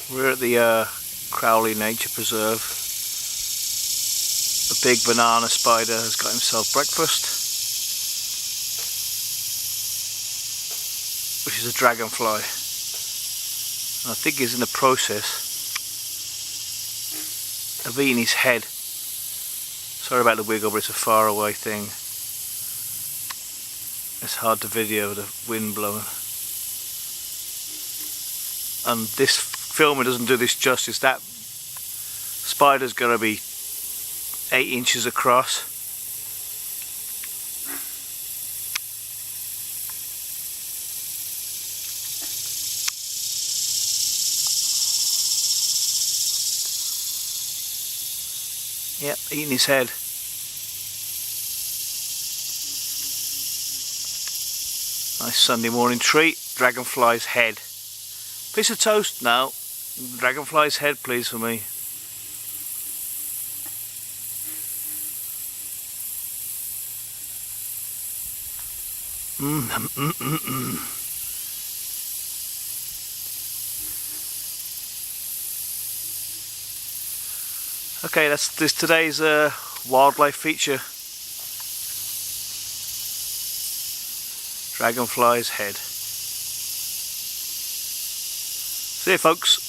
We're at the Crowley Nature Preserve. A big banana spider has got himself breakfast, which is a dragonfly. And I think he's in the process of eating his head. Sorry about the wiggle, but it's a far away thing. It's hard to video with the wind blowing. And this filmer doesn't do this justice. That spider's going to be 8 inches across. Yep, eating his head. Nice Sunday morning treat. Dragonfly's head. Piece of toast now. Dragonfly's head, please, for me. Okay, that's today's wildlife feature. Dragonfly's head. See you, folks.